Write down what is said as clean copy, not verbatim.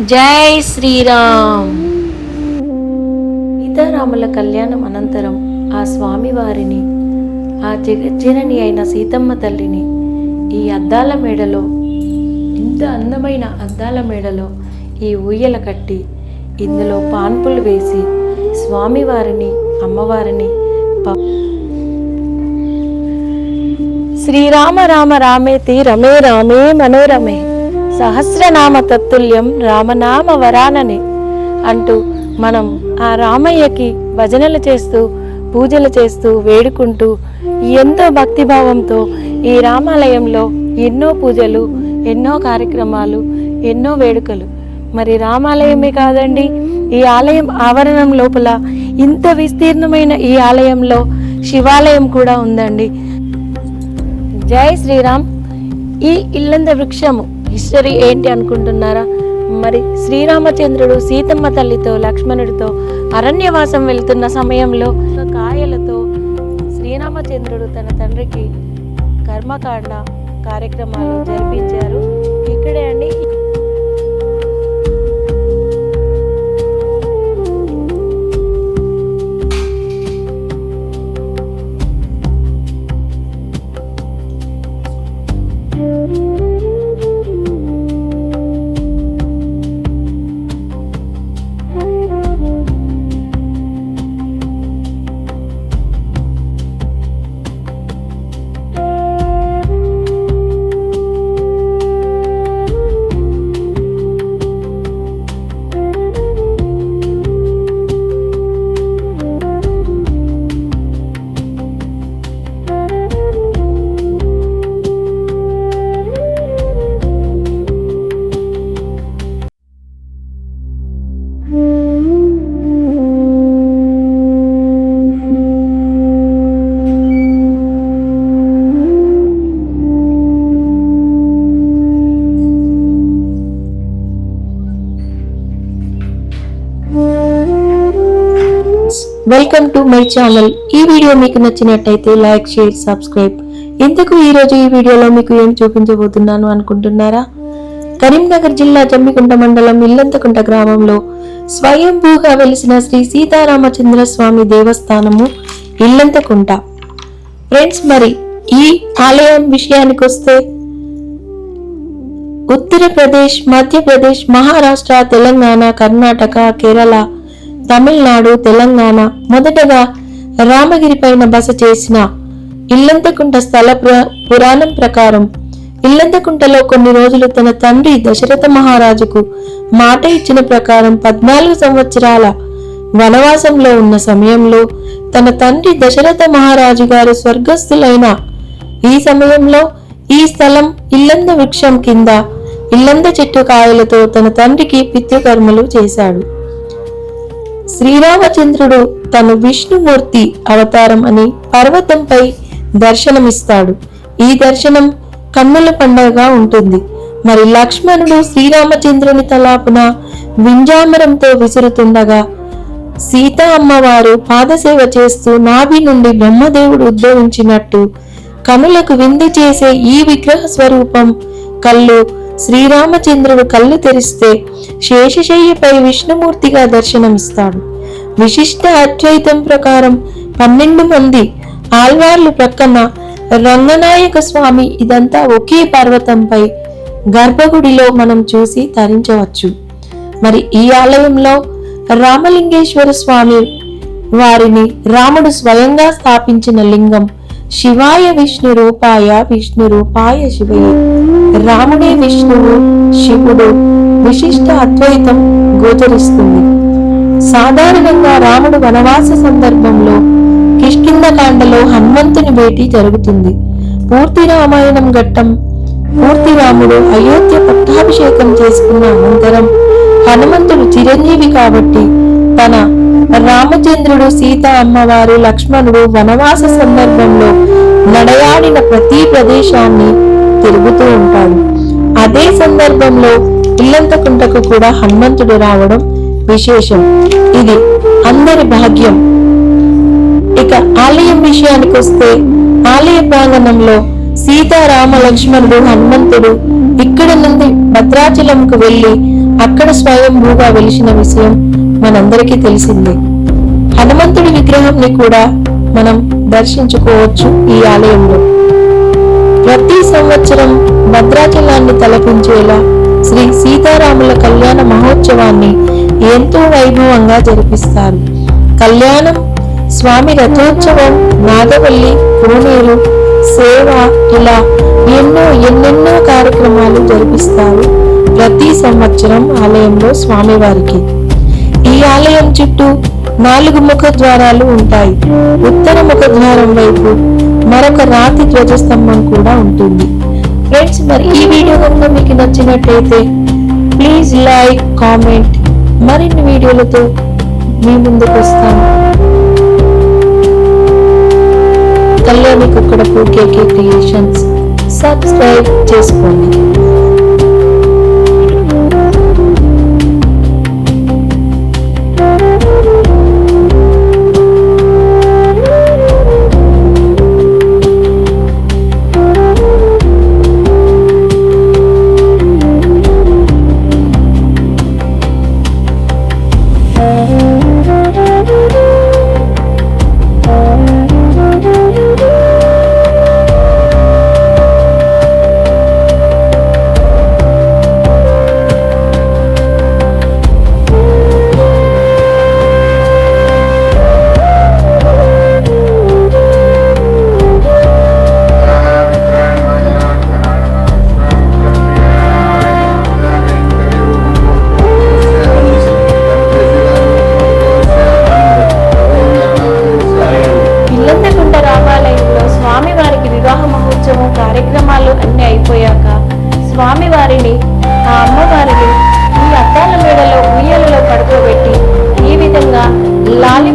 జై శ్రీరామ్. సీతారాముల కళ్యాణం అనంతరం ఆ స్వామివారిని, ఆ జగజ్జనని అయిన సీతమ్మ తల్లిని ఈ అద్దాల మేడలో, ఇంత అందమైన అద్దాల మేడలో ఈ ఊయల కట్టి ఇందులో పాన్పులు వేసి స్వామివారిని, అమ్మవారిని శ్రీరామ రామ రామేతి రమే రామే మనోరమే సహస్రనామ తత్తుల్యం రామనామ వరానని అంటూ మనం ఆ రామయ్యకి భజనలు చేస్తూ, పూజలు చేస్తూ, వేడుకుంటూ ఎంతో భక్తిభావంతో ఈ రామాలయంలో ఎన్నో పూజలు, ఎన్నో కార్యక్రమాలు, ఎన్నో వేడుకలు. మరి రామాలయమే కాదండి, ఈ ఆలయం ఆవరణం లోపల ఇంత విస్తీర్ణమైన ఈ ఆలయంలో శివాలయం కూడా ఉందండి. జై శ్రీరామ్. ఈ ఇల్లంద వృక్షము హిస్టరీ ఏంటి అనుకుంటున్నారా? మరి శ్రీరామచంద్రుడు సీతమ్మ తల్లితో, లక్ష్మణుడితో అరణ్యవాసం వెళ్తున్న సమయంలో కాయలతో శ్రీరామచంద్రుడు తన తండ్రికి కర్మకాండ కార్యక్రమాలు జరిపించారు. ఇక్కడే అండి. Welcome to my channel. ఈ వీడియో మీకు నచ్చినట్టయితే లైక్, షేర్, సబ్స్క్రైబ్. ఇంతకు ఈరోజు ఈ వీడియోలో మీకు ఏం చూపించబోతున్నాను అనుకుంటున్నారా? కరీంనగర్ జిల్లా జమ్మికుంట మండలం ఇల్లంతకుంట గ్రామంలో స్వయంభూగా వెలిసిన శ్రీ సీతారామచంద్ర స్వామి దేవస్థానము ఇల్లంతకుంట. ఫ్రెండ్స్, మరి ఈ ఆలయం విషయానికి వస్తే ఉత్తరప్రదేశ్, మధ్యప్రదేశ్, మహారాష్ట్ర, తెలంగాణ, కర్ణాటక, కేరళ, తమిళనాడు, తెలంగాణ మొదటగా రామగిరి పైన బస చేసిన ఇల్లంతకుంట స్థల పురాణం ప్రకారం ఇల్లంతకుంటలో కొన్ని రోజులు తన తండ్రి దశరథ మహారాజుకు మాట ఇచ్చిన ప్రకారం 14 సంవత్సరాల వనవాసంలో ఉన్న సమయంలో తన తండ్రి దశరథ మహారాజు గారు స్వర్గస్థులైన ఈ సమయంలో ఈ స్థలం ఇల్లంద వృక్షం కింద ఇల్లంద చెట్టు కాయలతో తన తండ్రికి పితృకర్మలు చేశాడు. శ్రీరామచంద్రుడు తను విష్ణుమూర్తి అవతారం అని పర్వతంపై దర్శనమిస్తాడు. ఈ దర్శనం కన్నుల పండుగగా ఉంటుంది. మరి లక్ష్మణుడు శ్రీరామచంద్రుని తలాపున వింజామరంతో విసురుతుండగా సీతా అమ్మవారు పాదసేవ చేస్తూ నాభి నుండి బ్రహ్మదేవుడు ఉద్భవించినట్టు కనులకు విందు చేసే ఈ విగ్రహ స్వరూపం కళ్ళు శ్రీరామచంద్రుడు కళ్ళు తెరిస్తే శేషశయ్యపై విష్ణుమూర్తిగా దర్శనమిస్తాడు. విశిష్ట అద్వైతం ప్రకారం 12 మంది ఆల్వార్లు ప్రక్కన రంగనాయక స్వామి. ఇదంతా ఒకే పర్వతంపై గర్భగుడిలో మనం చూసి తరించవచ్చు. మరి ఈ ఆలయంలో రామలింగేశ్వర స్వామి వారిని రాముడు స్వయంగా స్థాపించిన లింగం. శివాయ విష్ణు రూపాయ శివయే. రాముడే విష్ణువు, శివుడు. విశిష్ట అద్వైతం గోచరిస్తుంది. సాధారణంగా రాముడు వనవాస సందర్భంలో కిష్కింధకాండలో హనుమంతుని భేటీ జరుగుతుంది. పూర్తి రామాయణం ఘట్టం. పూర్తి రాముడు అయోధ్య పట్టాభిషేకం చేసుకున్న అనంతరం హనుమంతుడు చిరంజీవి కాబట్టి తన రామచంద్రుడు, సీత అమ్మవారు, లక్ష్మణుడు వనవాస సందర్భంలో నడయాడిన ప్రతి ప్రదేశాన్ని తిరుగుతూ ఉంటాడు. అదే సందర్భంలో ఇల్లంతకుంటకు కూడా హనుమంతుడు రావడం విశేషం. ఇది అందరి భాగ్యం. ఇక ఆలయం విషయానికి వస్తే ఆలయ ప్రాంగణంలో సీతారామ లక్ష్మణుడు, హనుమంతుడు ఇక్కడ నుండి భద్రాచలంకు వెళ్లి అక్కడ స్వయంభూగా వెలిసిన విషయం మనందరికీ తెలిసిందే. హనుమంతుడి విగ్రహాన్ని కూడా మనం దర్శించుకోవచ్చు ఈ ఆలయంలో. ప్రతి సంవత్సరం భద్రాచలాన్ని తలపించేలా శ్రీ సీతారాముల కళ్యాణ మహోత్సవాన్ని ఎంతో వైభవంగా జరిపిస్తారు. కళ్యాణం, స్వామి రథోత్సవం, నాగవల్లి, కోనేరు సేవ, ఇలా ఎన్నెన్నో కార్యక్రమాలు జరిపిస్తారు ప్రతి సంవత్సరం ఆలయంలో స్వామివారికి. ఈ ఆలయం చుట్టూ 4 ముఖ ద్వారాలు ఉంటాయి. ఉత్తర ముఖ ద్వారం వైపు మరొక రాతి ధ్వజస్తంభం కూడా ఉంటుంది. ఫ్రెండ్స్, మరి ఈ వీడియో కనుక మీకు నచ్చినట్లయితే ప్లీజ్ లైక్, కామెంట్. మరిన్ని వీడియోలతో మీ ముందుకు వస్తాను. కళ్యాణి కుక్కడపు కేకే క్రియేషన్స్ సబ్స్క్రైబ్ చేసుకోండి. కార్యక్రమాలు అన్ని అయిపోయాక స్వామివారిని, ఆ అమ్మవారిని ఈ అద్దాల మేడలో ఉయ్యాలలో పడుకోబెట్టి ఈ విధంగా లాలి